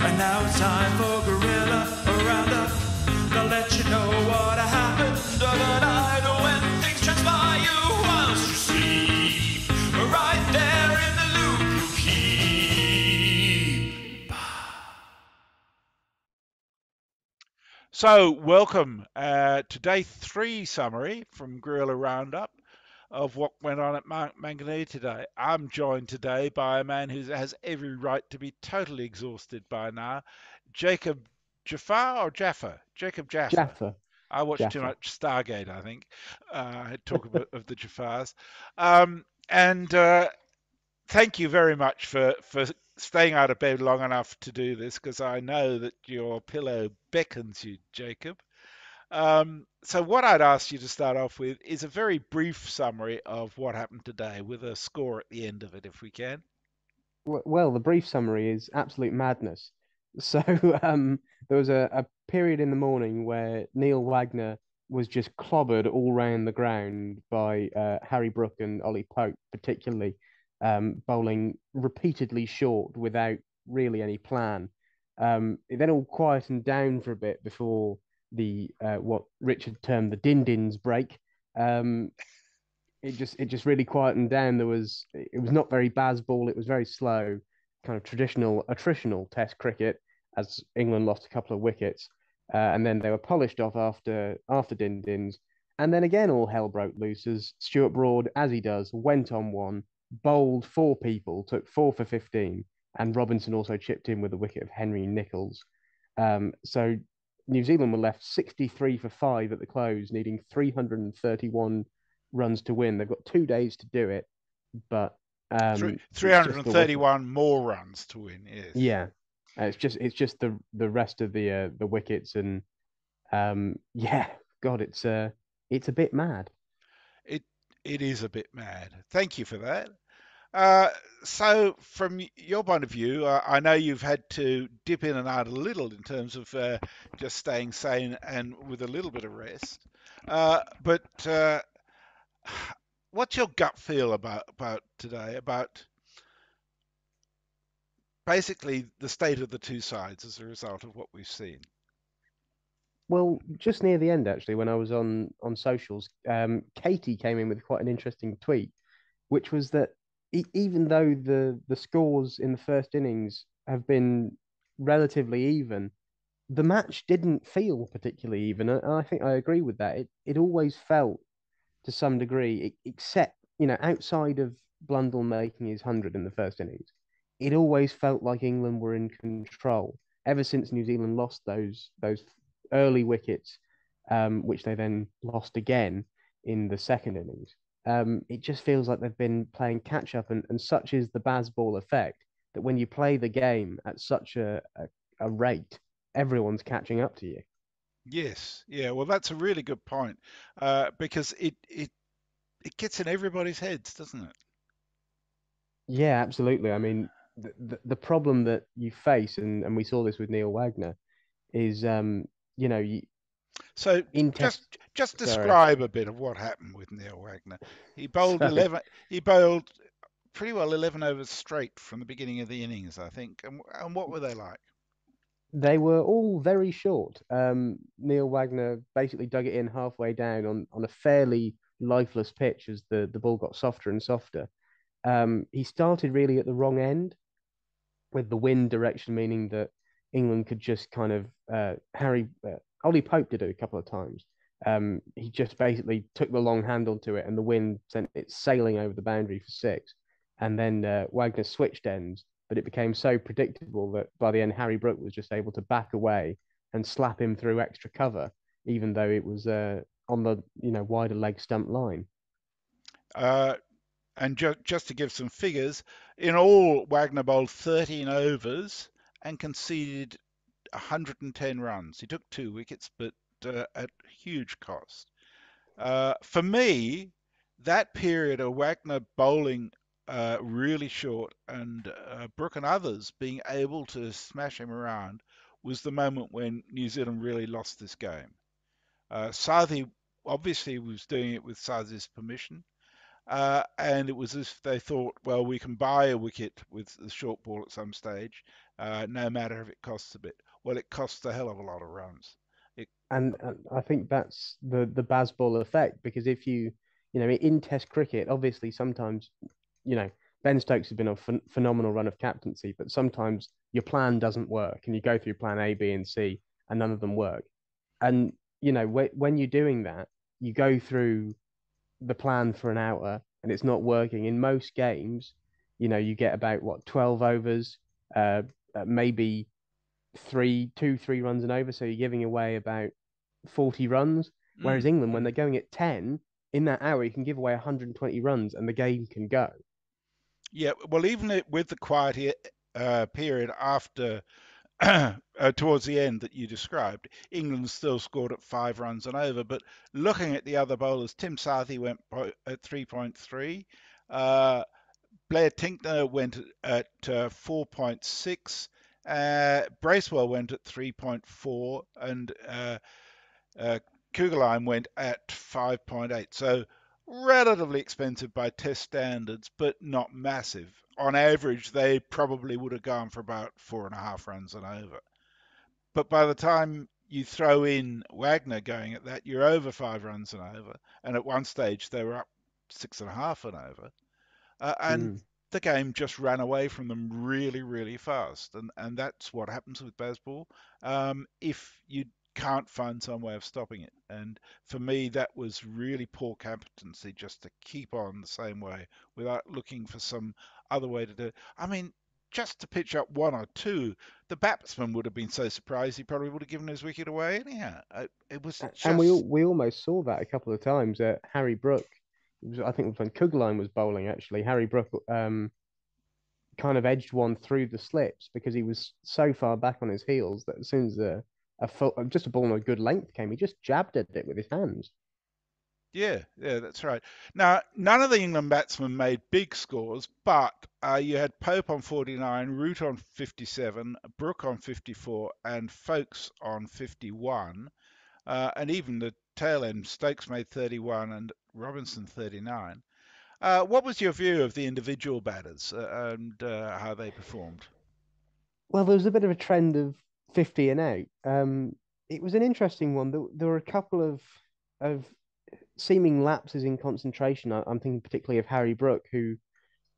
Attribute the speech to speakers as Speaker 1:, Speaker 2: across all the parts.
Speaker 1: And now it's time for Guerilla Roundup. They'll let you know what happened overnight when things transpire you whilst you sleep. Right there in the loop you keep.
Speaker 2: So, welcome to day 3 summary from Guerilla Roundup of what went on at Mount Manganese today. I'm joined today by a man who has every right to be totally exhausted by now, Jacob Jaffa or Jaffa? Jacob Jaffa.
Speaker 3: Jaffa.
Speaker 2: I watched too
Speaker 3: Jaffa.
Speaker 2: much Stargate, I think. I talk about of the Jaffars. And thank you very much for staying out of bed long enough to do this, because I know that your pillow beckons you, Jacob. So what I'd ask you to start off with is a very brief summary of what happened today with a score at the end of it, if we can.
Speaker 3: Well, the brief summary is absolute madness. So there was a period in the morning where Neil Wagner was just clobbered all round the ground by Harry Brook and Ollie Pope, particularly bowling repeatedly short without really any plan. It then all quietened down for a bit before the what Richard termed the din-dins break. Um, it just really quietened down. It was not very Bazball. It was very slow, kind of traditional attritional Test cricket, as England lost a couple of wickets, and then they were polished off after din-dins, and then again all hell broke loose as Stuart Broad, as he does, went on one, bowled 4 people, took 4 for 15, and Robinson also chipped in with the wicket of Henry Nicholls. So New Zealand were left 63 for 5 at the close, needing 331 runs to win. They've got 2 days to do it, but it's just the wicket.
Speaker 2: 331 more runs to win, yes.
Speaker 3: Yeah, it's just the rest of the wickets, and yeah, God, it's a bit mad.
Speaker 2: It is a bit mad. Thank you for that. So, from your point of view, I know you've had to dip in and out a little in terms of just staying sane and with a little bit of rest. But what's your gut feel about today, about basically the state of the two sides as a result of what we've seen?
Speaker 3: Well, just near the end, actually, when I was on socials, Katie came in with quite an interesting tweet, which was that even though the scores in the first innings have been relatively even, the match didn't feel particularly even. And I think I agree with that. It always felt to some degree, except, outside of Blundell making his 100 in the first innings, it always felt like England were in control ever since New Zealand lost those early wickets, which they then lost again in the second innings. It just feels like they've been playing catch up, and such is the Bazball effect that when you play the game at such a rate, everyone's catching up to you.
Speaker 2: Yes, yeah. Well, that's a really good point, because it gets in everybody's heads, doesn't it?
Speaker 3: Yeah, absolutely. I mean, the problem that you face, and we saw this with Neil Wagner, is you know, you,
Speaker 2: So
Speaker 3: in
Speaker 2: just
Speaker 3: test.
Speaker 2: just
Speaker 3: Sorry.
Speaker 2: describe a bit of what happened with Neil Wagner. He bowled
Speaker 3: So
Speaker 2: 11. He bowled pretty well 11 overs straight from the beginning of the innings, I think. And what were they like?
Speaker 3: they were all very short. Neil Wagner basically dug it in halfway down on a fairly lifeless pitch as the ball got softer and softer. He started really at the wrong end with the wind direction, meaning that England could just kind of Ollie Pope did it a couple of times. He just basically took the long handle to it, and the wind sent it sailing over the boundary for 6. And then Wagner switched ends, but it became so predictable that by the end, Harry Brook was just able to back away and slap him through extra cover, even though it was on the wider leg stump line.
Speaker 2: Uh, and just to give some figures, in all, Wagner bowled 13 overs and conceded 110 runs. He took 2 wickets, but at huge cost. For me, that period of Wagner bowling really short and Brook and others being able to smash him around was the moment when New Zealand really lost this game. Southey obviously was doing it with Southey's permission. And it was as if they thought, well, we can buy a wicket with the short ball at some stage, no matter if it costs a bit. Well, it costs a hell of a lot of runs. It,
Speaker 3: And I think that's the baseball effect, because if you know, in Test cricket, obviously sometimes, you know, Ben Stokes has been on a phenomenal run of captaincy, but sometimes your plan doesn't work, and you go through plan A, B, and C, and none of them work. And you know, when you're doing that, you go through the plan for an hour and it's not working. In most games, you know, you get about what, 12 overs, maybe 3 runs and over. So you're giving away about 40 runs. Whereas
Speaker 2: mm,
Speaker 3: England, when
Speaker 2: mm.
Speaker 3: they're going at 10, in that hour, you can give away 120 runs and the game can go.
Speaker 2: Yeah, well, even with the quiet period after towards the end that you described, England still scored at 5 runs and over. But looking at the other bowlers, Tim Southee went at 3.3. Uh, Blair Tinkner went at 4.6. Bracewell went at 3.4, and uh, Kugelheim went at 5.8. So relatively expensive by Test standards, but not massive. On average, they probably would have gone for about 4.5 runs and over. But by the time you throw in Wagner going at that, you're over 5 runs and over. And at one stage, they were up 6.5 and over. And
Speaker 3: Mm.
Speaker 2: the game just ran away from them really, really fast. And that's what happens with baseball if you can't find some way of stopping it. And for me, that was really poor competency just to keep on the same way without looking for some other way to do it. I mean, just to pitch up one or two, the batsman would have been so surprised he probably would have given his wicket away anyhow. It was
Speaker 3: And
Speaker 2: just,
Speaker 3: we almost saw that a couple of times. Harry Brook, I think it was when Kugelheim was bowling, actually. Harry Brook kind of edged one through the slips because he was so far back on his heels that as soon as just a ball on a good length came, he just jabbed at it with his hands.
Speaker 2: yeah, that's right. Now, none of the England batsmen made big scores, but you had Pope on 49, Root on 57, Brook on 54, and Folkes on 51. And even the tail end, Stokes made 31 and Robinson 39. What was your view of the individual batters and how they performed?
Speaker 3: Well, there was a bit of a trend of 50 and out. It was an interesting one. There were a couple of seeming lapses in concentration. I'm thinking particularly of Harry Brook, who,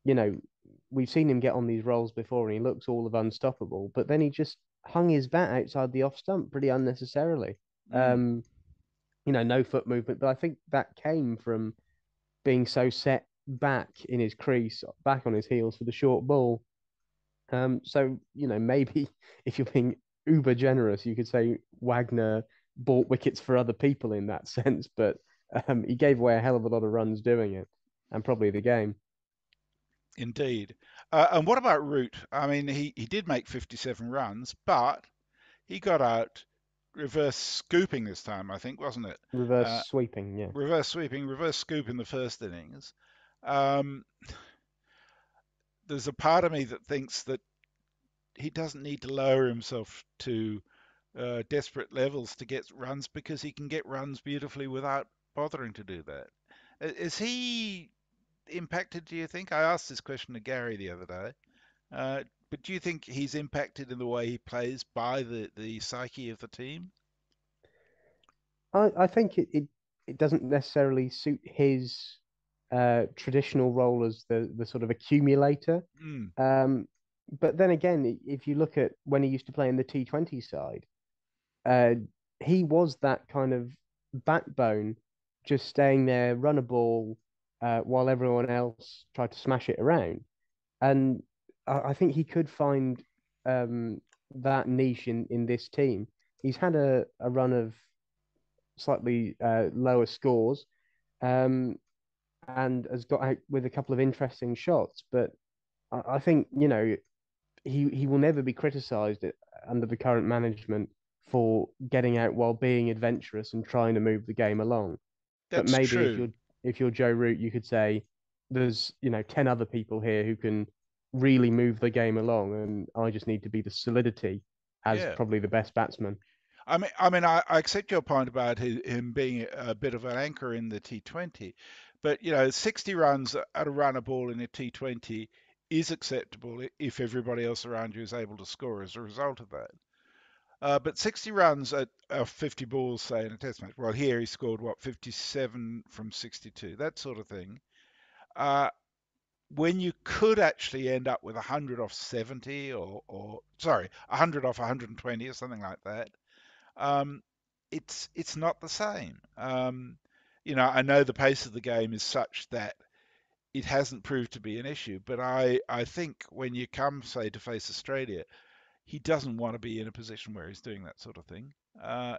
Speaker 3: you know, we've seen him get on these rolls before and he looks all of unstoppable, but then he just hung his bat outside the off stump pretty unnecessarily.
Speaker 2: Mm,
Speaker 3: Um, you know, no foot movement, but I think that came from being so set back in his crease, back on his heels for the short ball. So, you know, maybe if you're being uber generous, you could say Wagner bought wickets for other people in that sense, but he gave away a hell of a lot of runs doing it, and probably the game.
Speaker 2: indeed. And what about Root? I mean, he did make 57 runs, but he got out reverse scooping this time, I think, wasn't it?
Speaker 3: Reverse
Speaker 2: Uh,
Speaker 3: sweeping, yeah.
Speaker 2: reverse sweeping, reverse scoop in the first innings. Um, there's a part of me that thinks that he doesn't need to lower himself to desperate levels to get runs because he can get runs beautifully without bothering to do that. Is he impacted, do you think? I asked this question to Gary the other day. But do you think he's impacted in the way he plays by the psyche of the team?
Speaker 3: I think it doesn't necessarily suit his traditional role as the sort of accumulator.
Speaker 2: Mm,
Speaker 3: Um, but then again, if you look at when he used to play in the T20 side, uh, he was that kind of backbone, just staying there, run a ball, while everyone else tried to smash it around. And I think he could find that niche in this team. He's had a run of slightly lower scores, um, and has got out with a couple of interesting shots. But I think, you know, he will never be criticised under the current management for getting out while being adventurous and trying to move the game along. But
Speaker 2: that's
Speaker 3: maybe
Speaker 2: true.
Speaker 3: if you're Joe Root, you could say there's, you know, 10 other people here who can really move the game along, and I just need to be the solidity as
Speaker 2: Yeah.
Speaker 3: probably the best batsman.
Speaker 2: I accept your point about him being a bit of an anchor in the T20, But 60 runs at a runner ball in a T20 is acceptable if everybody else around you is able to score as a result of that. But 60 runs at 50 balls, say, in a test match. Well, here he scored, what, 57 from 62, that sort of thing. Uh, when you could actually end up with 100 off 70 or sorry, 100 off 120 or something like that, um, it's not the same. I know the pace of the game is such that it hasn't proved to be an issue, but I think when you come, say, to face Australia, he doesn't want to be in a position where he's doing that sort of thing.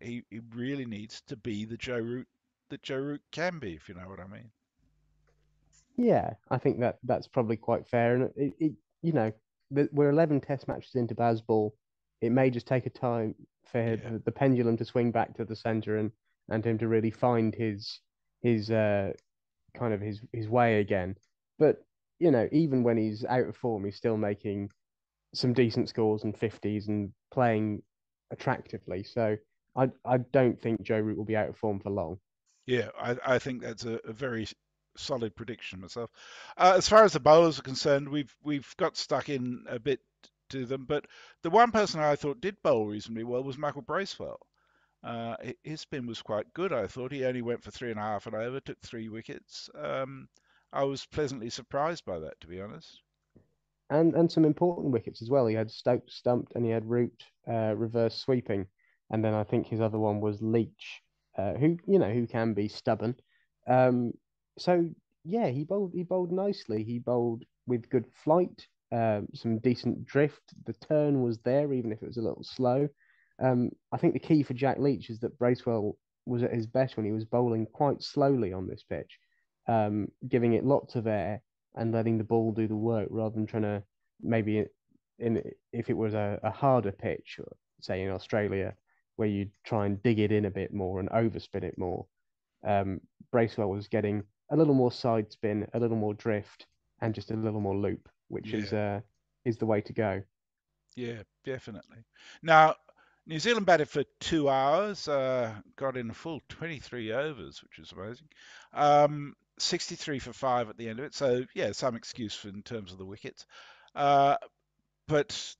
Speaker 2: He really needs to be the Joe Root that Joe Root can be, if you know what I mean.
Speaker 3: Yeah, I think that's probably quite fair. And we're 11 test matches into Bazball. It may just take a time for
Speaker 2: Yeah,
Speaker 3: the pendulum to swing back to the center and him to really find his kind of his way again. But even when he's out of form, he's still making some decent scores and 50s and playing attractively. So I don't think Joe Root will be out of form for long.
Speaker 2: yeah, I think that's a very solid prediction myself. As far as the bowlers are concerned, we've got stuck in a bit to them, but the one person I thought did bowl reasonably well was Michael Bracewell. His spin was quite good, I thought. He only went for 3.5 and over, took 3 wickets. I was pleasantly surprised by that, to be honest.
Speaker 3: And some important wickets as well. He had Stokes stumped and he had Root reverse sweeping, and then I think his other one was Leach, who can be stubborn. Um, so yeah, he bowled nicely. He bowled with good flight, some decent drift. The turn was there, even if it was a little slow. I think the key for Jack Leach is that Bracewell was at his best when he was bowling quite slowly on this pitch, giving it lots of air and letting the ball do the work rather than trying to maybe in if it was a harder pitch, say in Australia, where you try and dig it in a bit more and overspin it more. Um, Bracewell was getting a little more side spin, a little more drift, and just a little more loop, which
Speaker 2: Yeah,
Speaker 3: is the way to go.
Speaker 2: yeah, definitely. Now, New Zealand batted for 2 hours, got in a full 23 overs, which is amazing. 63 for 5 at the end of it. So, yeah, some excuse in terms of the wickets. Uh, but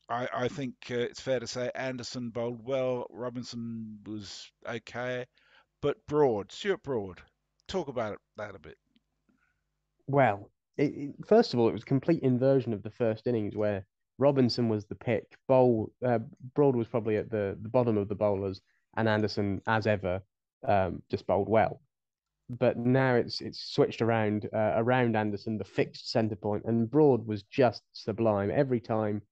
Speaker 2: I think it's fair to say Anderson bowled well. Robinson was okay. But Stuart Broad, talk about that a bit.
Speaker 3: Well, first of all, it was a complete inversion of the first innings where Robinson was the pick. Broad was probably at the bottom of the bowlers, and Anderson, as ever, just bowled well. But now it's switched around Anderson, the fixed centre point, and Broad was just sublime. Every time,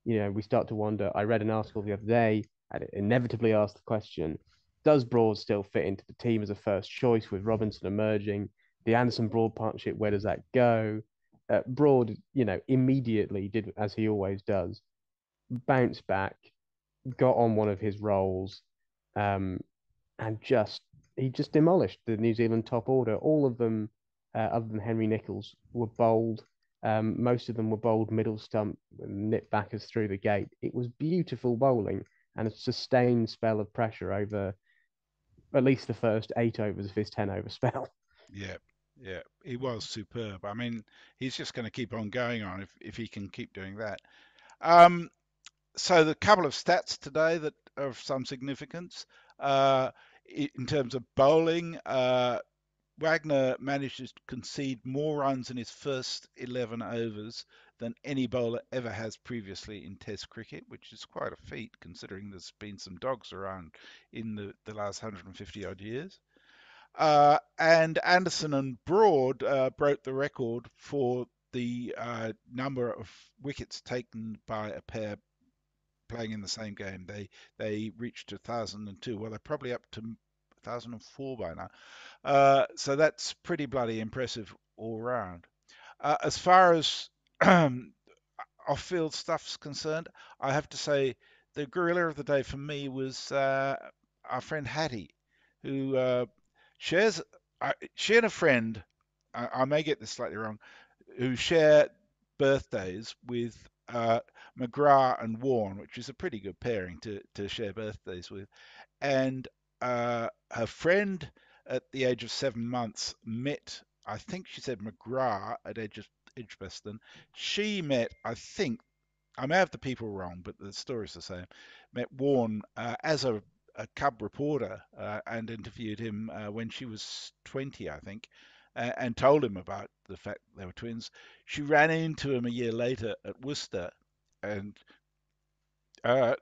Speaker 3: we start to wonder. I read an article the other day, and it inevitably asked the question: does Broad still fit into the team as a first choice with Robinson emerging? The Anderson Broad partnership, where does that go? Broad, immediately did as he always does, bounced back, got on one of his rolls, um, and he just demolished the New Zealand top order. All of them, other than Henry Nicholls, were bowled. Most of them were bowled middle stump, nip backers through the gate. It was beautiful bowling and a sustained spell of pressure over at least the first 8 overs of his 10 over spell.
Speaker 2: Yeah, yeah, he was superb. I mean, he's just going to keep on going on if he can keep doing that. Um, so the couple of stats today that are of some significance uh, in terms of bowling. Wagner managed to concede more runs in his first 11 overs than any bowler ever has previously in Test cricket, which is quite a feat considering there's been some dogs around in the last 150 odd years. And Anderson and Broad broke the record for the number of wickets taken by a pair playing in the same game. They reached 1,002. Well, they're probably up to 1,004 by now. So that's pretty bloody impressive all round. As far as off-field stuff's concerned, I have to say the gorilla of the day for me was our friend Hattie, who shares. She and a friend, I may get this slightly wrong, who share birthdays with McGrath and Warren, which is a pretty good pairing to share birthdays with. And her friend at the age of 7 months, met, I think she said McGrath at Edgbaston. She met, I think, I may have the people wrong, but the story's the same. Met Warren as a cub reporter and interviewed him when she was 20, I think, and told him about the fact they were twins. She ran into him a year later at Worcester, and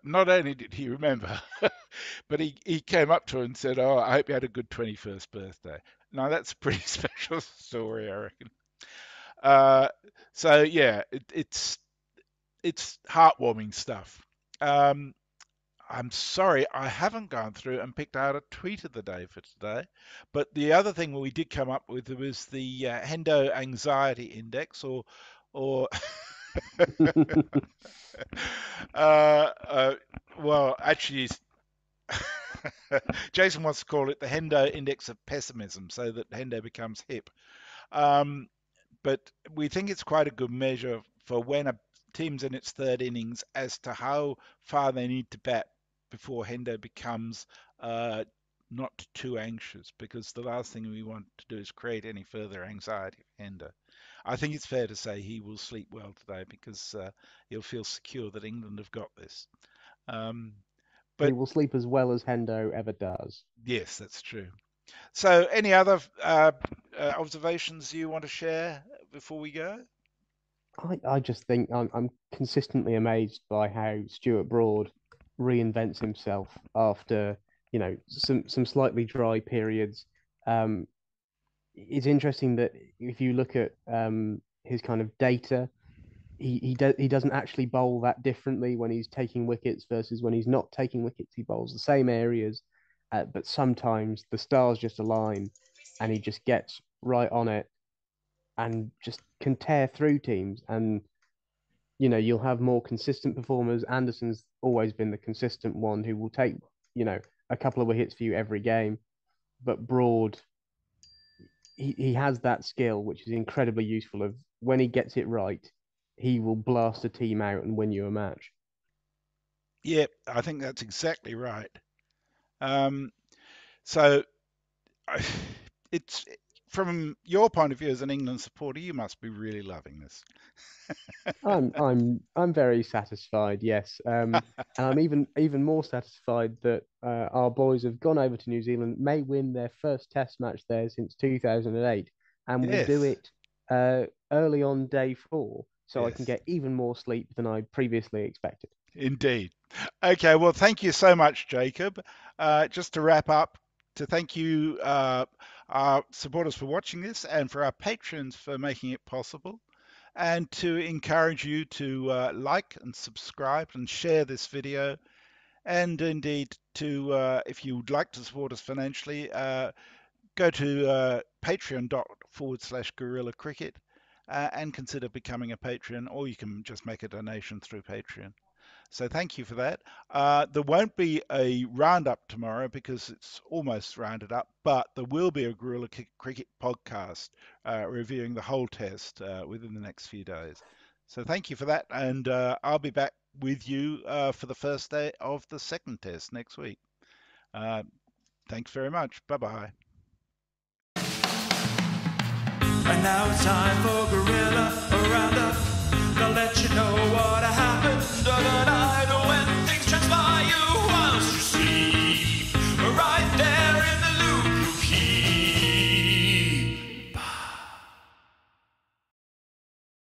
Speaker 2: not only did he remember, but he came up to her and said, "Oh, I hope you had a good 21st birthday." Now that's a pretty special story, I reckon. Uh, so yeah, it's heartwarming stuff. Um, I'm sorry, I haven't gone through and picked out a tweet of the day for today. But the other thing we did come up with was the Hendo Anxiety Index, or uh, uh, well, actually, Jason wants to call it the Hendo Index of Pessimism, so that Hendo becomes hip. Um, but we think it's quite a good measure for when a team's in its third innings as to how far they need to bat before Hendo becomes uh, not too anxious, because the last thing we want to do is create any further anxiety for Hendo. I think it's fair to say he will sleep well today because he'll feel secure that England have got this. Um,
Speaker 3: He
Speaker 2: but
Speaker 3: will sleep as well as Hendo ever does.
Speaker 2: yes, that's true. So, any other observations you want to share before we go?
Speaker 3: I just think I'm consistently amazed by how Stuart Broad reinvents himself after, some slightly dry periods. Um, it's interesting that if you look at his kind of data, he doesn't actually bowl that differently when he's taking wickets versus when he's not taking wickets. He bowls the same areas, but sometimes the stars just align, and he just gets right on it and just can tear through teams. And you'll have more consistent performers. Anderson's always been the consistent one who will take a couple of wickets for you every game, but Broad, he has that skill, which is incredibly useful. Of when he gets it right, he will blast a team out and win you a match.
Speaker 2: Yeah, I think that's exactly right. Um, so it's from your point of view as an England supporter, you must be really loving this.
Speaker 3: I'm very satisfied, yes. And I'm even more satisfied that our boys have gone over to New Zealand, may win their first Test match there since 2008, and will do
Speaker 2: Yes,
Speaker 3: it early on day 4, so I can
Speaker 2: yes,
Speaker 3: get even more sleep than I previously expected.
Speaker 2: indeed. Okay, well, thank you so much, Jacob. Just to wrap up, to thank you, our supporters, for watching this, and for our patrons for making it possible, and to encourage you to like and subscribe and share this video, and indeed to, if you'd like to support us financially, go to patreon.com/Guerilla Cricket and consider becoming a patron, or you can just make a donation through Patreon. So thank you for that. There won't be a roundup tomorrow because it's almost rounded up, but there will be a Guerilla Cricket podcast reviewing the whole test within the next few days. So thank you for that, and I'll be back with you for the first day of the second test next week. Uh, Thanks very much. Bye bye.
Speaker 1: And now it's time for Guerilla Roundup. They'll let you know